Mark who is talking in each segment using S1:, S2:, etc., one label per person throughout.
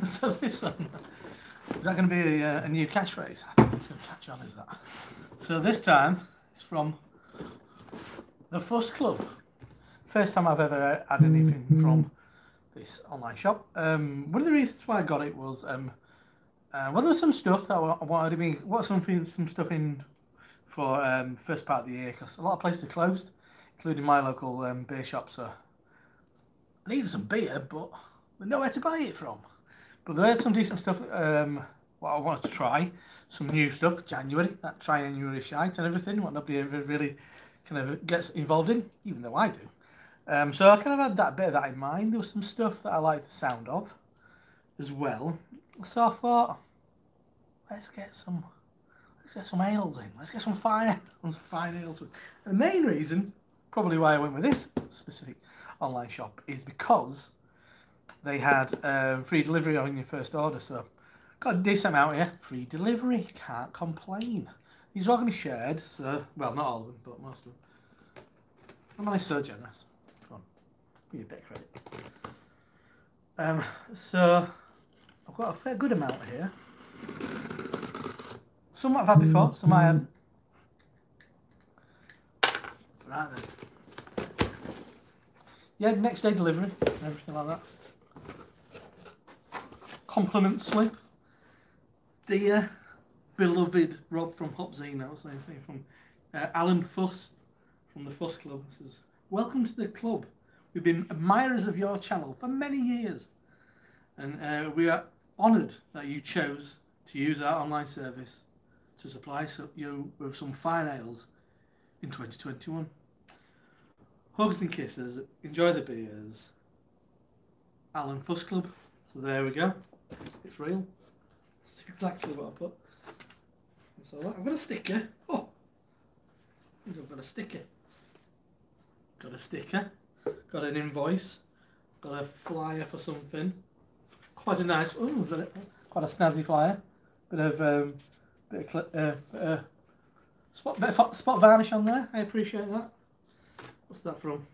S1: So this one, is that going to be a new catchphrase? I think it's going to catch on, is that? So this time, it's from the Fuss Club. First time I've ever had anything from this online shop. One of the reasons why I got it was, well, there was some stuff that I wanted to be, some stuff in for first part of the year, because a lot of places are closed, including my local beer shop, so I needed some beer, but there's nowhere to buy it from. But there is some decent stuff. What I wanted to try, some new stuff. January, that January shite and everything. What nobody ever really kind of gets involved in, even though I do. So I kind of had that bit of that in mind. There was some stuff that I liked the sound of, as well. So I thought, let's get some ales in. Let's get some fine ales in. And the main reason, probably why I went with this specific online shop, is because they had free delivery on your first order. So got a decent amount here. Free delivery, can't complain. These are all going to be shared, so, well, not all of them, but most of them. I'm only so generous. Come on, give me a bit of credit. So I've got a fair good amount here. Some I've had before, some I hadn't. Right then. Yeah, next day delivery, everything like that. Compliment slip. Dear beloved Rob from Hopzino, saying from Alan Fuss from the Fuss Club, says, welcome to the club. We've been admirers of your channel for many years, and we are honoured that you chose to use our online service to supply you with some fine ales in 2021. Hugs and kisses, enjoy the beers. Alan Fuss Club. So there we go. It's real. It's exactly what I put. So I've got a sticker. Oh, I think I've got a sticker. Got a sticker. Got an invoice. Got a flyer for something. Quite a nice. Oh, quite a snazzy flyer. Bit of spot varnish on there. I appreciate that. What's that from?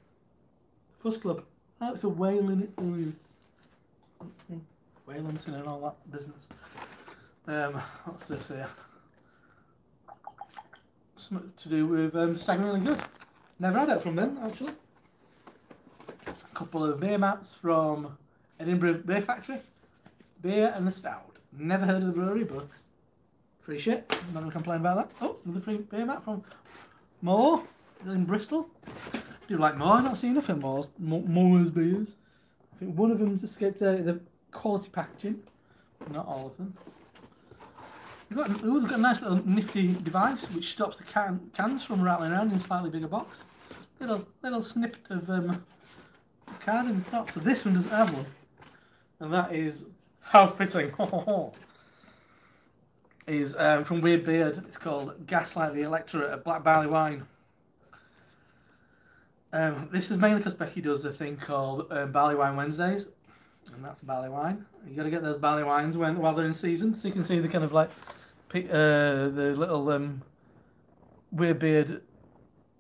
S1: Fuss Club. Oh, it's a whale in it. Wellington and all that business. What's this here? Something to do with Staggeringly Good. Never had it from them, actually. A couple of beer mats from Edinburgh Beer Factory. Beer and a stout. Never heard of the brewery, but free shit. I'm not going to complain about that. Oh, another free beer mat from Moore in Bristol. I do like Moore. I've not seen enough of Moore's beers. I think one of them's escaped the quality packaging. Not all of them. They've got a nice little nifty device which stops the cans from rattling around in a slightly bigger box. Little snippet of card in the top. So this one doesn't have one. And that is how fitting. Is from Weird Beard. It's called Gaslight the Electorate, a black barley wine. This is mainly because Becky does a thing called Barley Wine Wednesdays, and that's barley wine. You got to get those barley wines while they're in season, so you can see the kind of like the little Weird Beard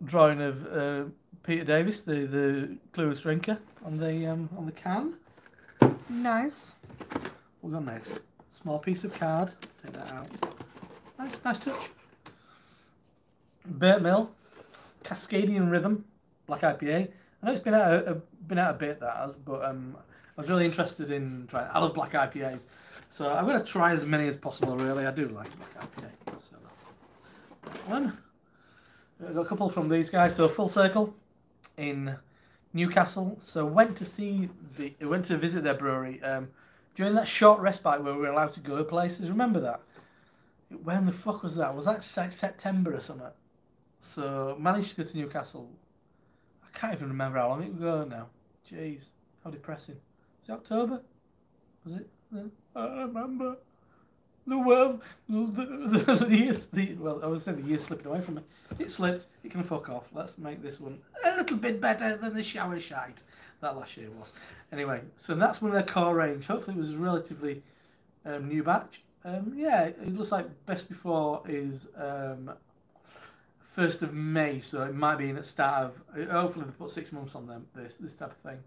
S1: drawing of Peter Davis, the Clueless drinker, on the can. Nice. We've got next. Small piece of card. Take that out. Nice touch. Burt Mill, Cascadian Rhythm, Black IPA. I know it's been out a bit, that has, but I was really interested in trying. I love Black IPAs, so I'm going to try as many as possible. Really, I do like Black IPA. So that's that one. I've got a couple from these guys. So Full Circle in Newcastle. So went to visit their brewery during that short respite where we were allowed to go places. Remember that? When the fuck was that? Was that September or something? So managed to go to Newcastle. I can't even remember how long ago now. Jeez, how depressing. Was it October? Was it? I don't remember. The world, well, I would say the year's slipping away from me. It slipped. It can fuck off. Let's make this one a little bit better than the shower shite that last year was. Anyway, so that's one of their core range. Hopefully it was a relatively new batch. Yeah, it looks like best before is 1st of May, so it might be in the start of. Hopefully they put 6 months on them. This type of thing,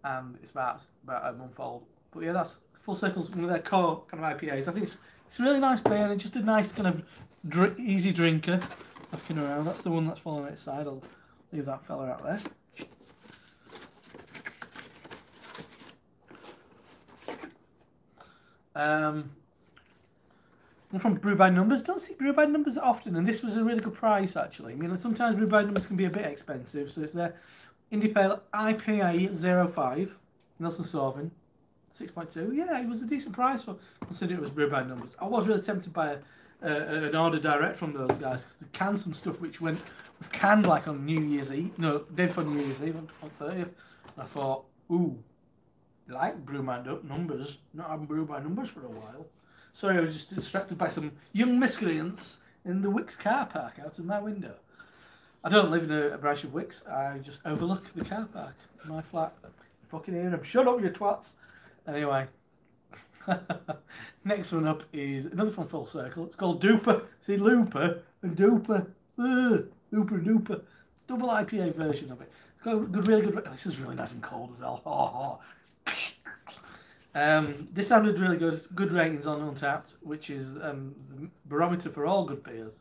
S1: and it's about a month old. But yeah, that's Full Circle's one of their core kind of IPAs. I think it's a really nice beer and it's just a nice kind of easy drinker. Looking around, that's the one that's following its side. I'll leave that fella out there. One from Brew by Numbers. Don't see Brew by Numbers often, and this was a really good price actually. I mean, sometimes Brew by Numbers can be a bit expensive, so it's their Indie Pale IPA 05, Nelson Sauvin, 6.2. Yeah, it was a decent price for considering it was Brew by Numbers. I was really tempted by an order direct from those guys because they canned some stuff which was canned like on New Year's Eve. No, day before New Year's Eve on 30th. And I thought, ooh, like Brew by Numbers, not having Brew by Numbers for a while. Sorry, I was just distracted by some young miscreants in the Wicks car park out of my window. I don't live in a branch of Wicks, I just overlook the car park in my flat. You fucking hear them. Shut up, you twats. Anyway. Next one up is another from Full Circle. It's called Duper. See, Looper and Duper. Looper and Duper. Double IPA version of it. It's got a really good... This is really nice and cold as well. This sounded really good. Good ratings on Untapped, which is the barometer for all good beers.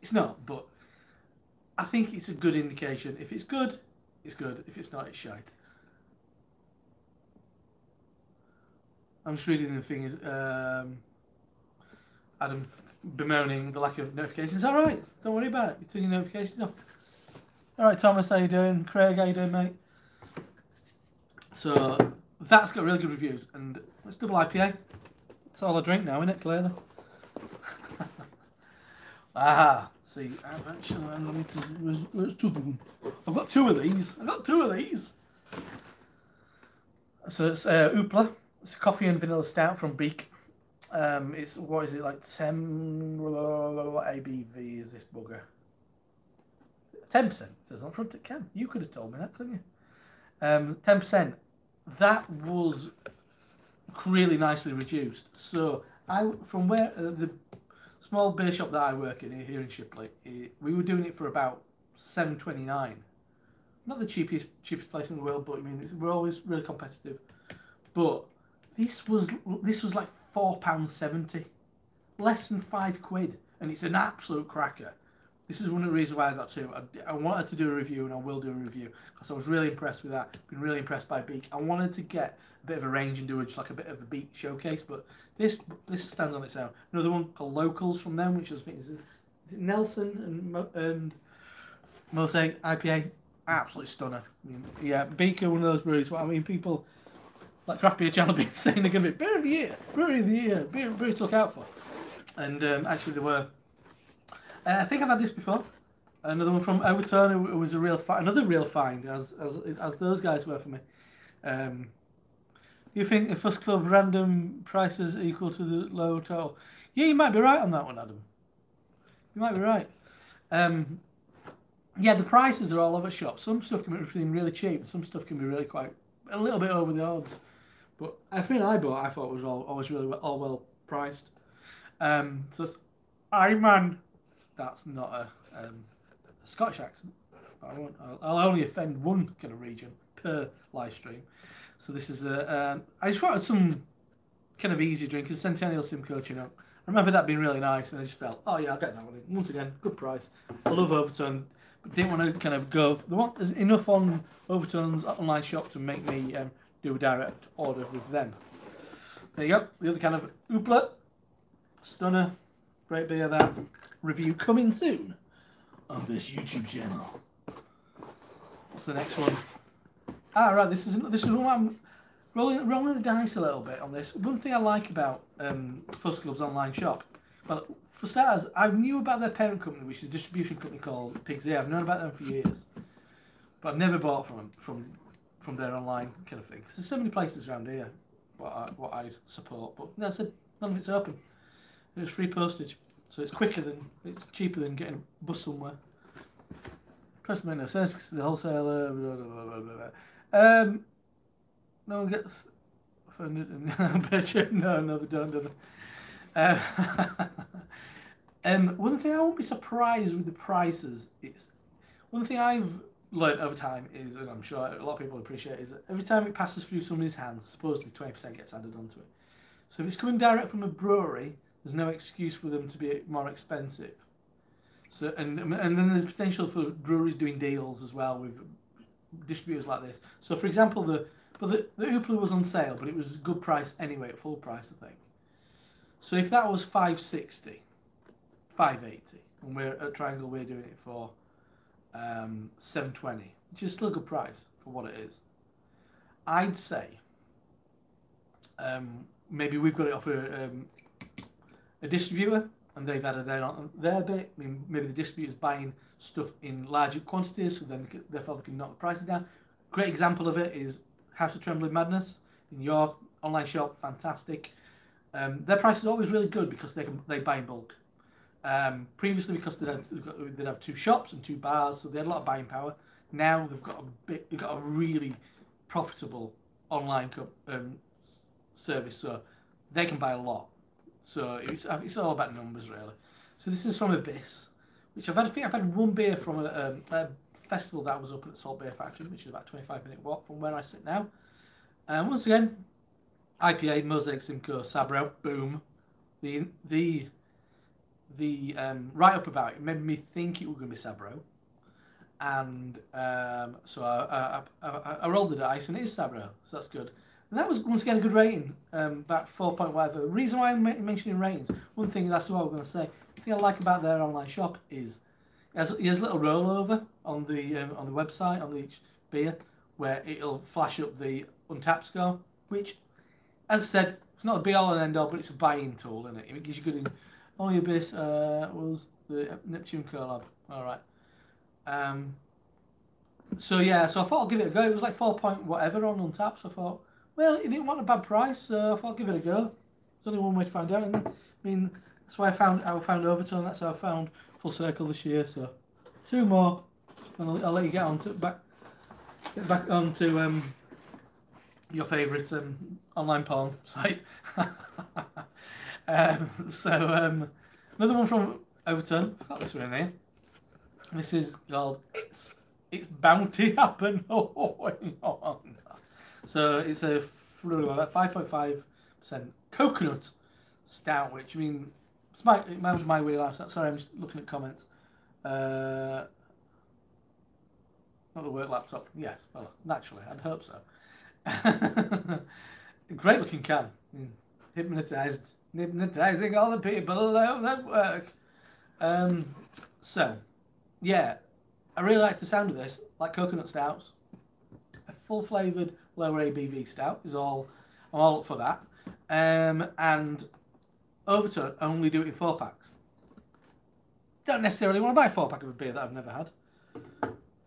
S1: It's not, but I think it's a good indication. If it's good, it's good. If it's not, it's shite. I'm just reading the thing is Adam bemoaning the lack of notifications. All right, don't worry about it. You turn your notifications off. All right, Thomas, how you doing? Craig, how you doing, mate? So that's got really good reviews, and it's double IPA. That's all I drink now, isn't it, clearly? See, I've actually where's two of them? I've got two of these. So it's Oopla. It's a coffee and vanilla stout from Beak. It's, what is it, like 10... What ABV is this bugger? 10% it says on the front it can. You could have told me that, couldn't you? 10%. That was really nicely reduced. So, from where the small beer shop that I work in here in Shipley, we were doing it for about $7.29. Not the cheapest place in the world, but I mean, we're always really competitive. But this was like £4.70, less than £5, and it's an absolute cracker. This is one of the reasons why I got two. I wanted to do a review, and I will do a review because I was really impressed with that. Been really impressed by Beak. I wanted to get a bit of a range and do a bit of a Beak showcase, but this stands on its own. Another one called Locals from them, which I think is Nelson and Mosaic IPA. Absolutely stunner. I mean, yeah, Beak are one of those breweries. I mean, people like Craft Beer Channel being saying they're going to be beer of the year, beer to look out for. And actually, they were. I think I've had this before. Another one from Overtone, who was another real find, as those guys were for me. You think a Fuss Club random prices equal to the low total? Yeah, you might be right on that one, Adam. You might be right. Yeah, the prices are all over shop. Some stuff can be really cheap, and some stuff can be really quite a little bit over the odds. But everything I bought, I thought was always really well priced. So it's Iman. That's not a Scottish accent. I'll only offend one kind of region per live stream. So this is I just wanted some kind of easy drinkers. Centennial Simcoe Chinook. I remember that being really nice, and I just felt, oh yeah, I'll get that one. Once again, good price. I love Overtone, but didn't want to kind of go. There's enough on Overtone's online shop to make me do a direct order with them. There you go. The other kind of Oopla, stunner, great beer. That review coming soon on this YouTube channel. What's the next one? Right, this is one I'm rolling the dice a little bit on this. One thing I like about Fuss Club's online shop, well, for starters, I knew about their parent company, which is a distribution company called Pigs Ear. I've known about them for years, but I've never bought from them from their online kind of thing. 'Cause there's so many places around here what I support, but that's it. None of it's open. It's free postage, so it's cheaper than getting a bus somewhere. Press my says because the wholesaler. Blah, blah, blah, blah, blah. No one gets offended. No, they don't. One thing I won't be surprised with the prices. It's one thing I've learned over time is, and I'm sure a lot of people appreciate, is that every time it passes through somebody's hands, supposedly 20% gets added onto it. So if it's coming direct from a brewery, there's no excuse for them to be more expensive. So and then there's potential for breweries doing deals as well with distributors like this. So for example, the Oopla was on sale, but it was a good price anyway, at full price, I think. So if that was 560, 580, and we're at Triangle, we're doing it for 720, which is still a good price for what it is. I'd say maybe we've got it off a distributor, and they've added their bit. I mean, maybe the distributor's buying stuff in larger quantities, so then therefore they can knock the prices down. Great example of it is House of Trembling Madness in your online shop. Fantastic. Their price is always really good because they buy in bulk. Previously, because they'd have 2 shops and 2 bars, so they had a lot of buying power. Now they've got a really profitable online service, so they can buy a lot. So it's all about numbers, really. So this is from Abyss, which I think I've had one beer from a festival that was up at the Salt Beer Factory, which is about a 25-minute walk from where I sit now. And once again, IPA, Mosaic Simcoe, Sabro, boom. The write up about it made me think it was going to be Sabro, and so I rolled the dice, and it is Sabro, so that's good. And that was once again a good rating, about 4 point whatever. The reason why I'm mentioning ratings, one thing that's what I'm going to say. The thing I like about their online shop is it has a little rollover on the website on each beer, where it'll flash up the Untapped score, which, as I said, it's not a be all and end all, but it's a buy-in tool, isn't it? It gives you good. Only Abyss was the Neptune collab. All right. So yeah, so I thought I'll give it a go. It was like 4 point whatever on Untapped. So I thought, well, it didn't want a bad price, so I thought I'll give it a go. There's only one way to find out. And, I mean, that's why I found Overtone. That's how I found Full Circle this year. So 2 more, and I'll let you get on to back onto your favourite online porn site. Another one from Overtone. I forgot this one in here. This is called It's Bounty Happen. So it's a 5.5% coconut stout, which I mean, it's my wheelhouse. Sorry, I'm just looking at comments. Not the work laptop. Yes, well, naturally, I'd hope so. Great looking can. Hypnotizing all the people at work. So, yeah, I really like the sound of this. Like coconut stouts, a full flavoured lower ABV stout is all. I'm all up for that. And Overtone only do it in 4 packs. Don't necessarily want to buy a 4-pack of a beer that I've never had.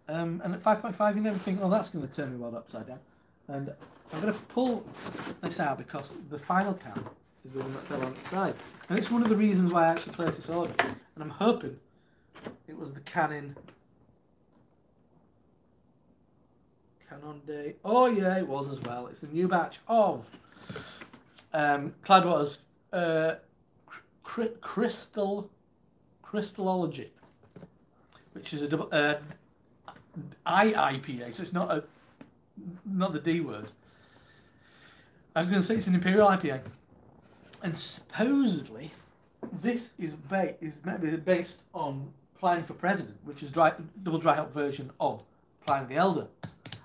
S1: And at 5.5, you never think, oh, that's going to turn me world upside down. And I'm going to pull this out because the final can is the one that fell on its side. And it's one of the reasons why I actually placed this order. And I'm hoping it was the Canon Day. Oh yeah, it was as well. It's a new batch of Cloudwater's Crystallology, which is a double IPA, so it's not the D word. I'm going to say it's an Imperial IPA, and supposedly this is based on Pliny for President, which is double dry hop version of Pliny the Elder.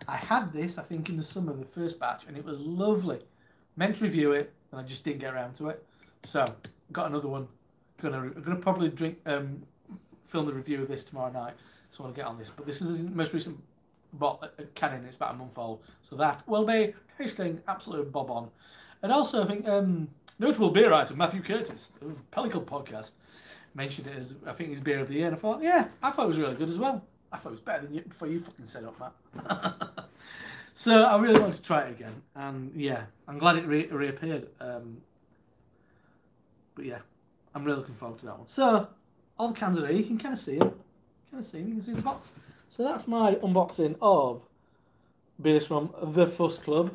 S1: I had this, I think, in the summer, the first batch, and it was lovely. Meant to review it, and I just didn't get around to it. So, got another one. I'm gonna probably film the review of this tomorrow night. So I want to get on this. But this is the most recent Canon. It's about a month old, so that will be tasting absolute bob on. And also, I think notable beer item Matthew Curtis of Pellicle Podcast mentioned it as, I think, his beer of the year, and I thought, yeah, I thought it was really good as well. I thought it was better than you before you fucking set up, Matt. So I really wanted to try it again, and yeah, I'm glad it reappeared. But yeah, I'm really looking forward to that one. So all the cans are here. You can kind of see them. You can see the box. So that's my unboxing of beers from the Fuss Club.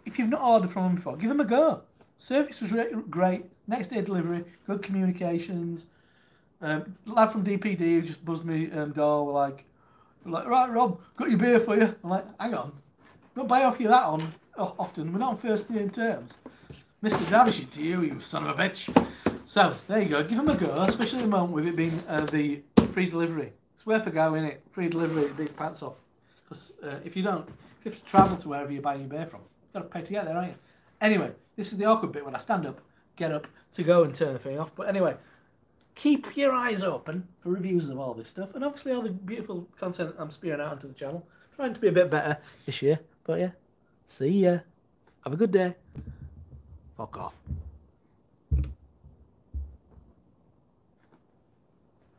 S1: If you've not ordered from them before, give them a go. Service was great. Next day delivery, good communications. Lad from DPD who just buzzed me door were like, They're like, right, Rob, got your beer for you. I'm like, hang on, don't buy off you that on often. We're not on first name terms. Mr. Derbyshire to you, you son of a bitch. So there you go. Give them a go, especially at the moment with it being the free delivery. It's worth a go, innit? Free delivery, it beats pants off. Because if you don't, if you have to travel to wherever you're buying your beer from, you've got to pay to get there, aren't you? Anyway, this is the awkward bit when I stand up, get up to go and turn the thing off. But anyway, keep your eyes open for reviews of all this stuff, and obviously all the beautiful content I'm spearing out onto the channel. Trying to be a bit better this year. But yeah, see ya. Have a good day. Fuck off.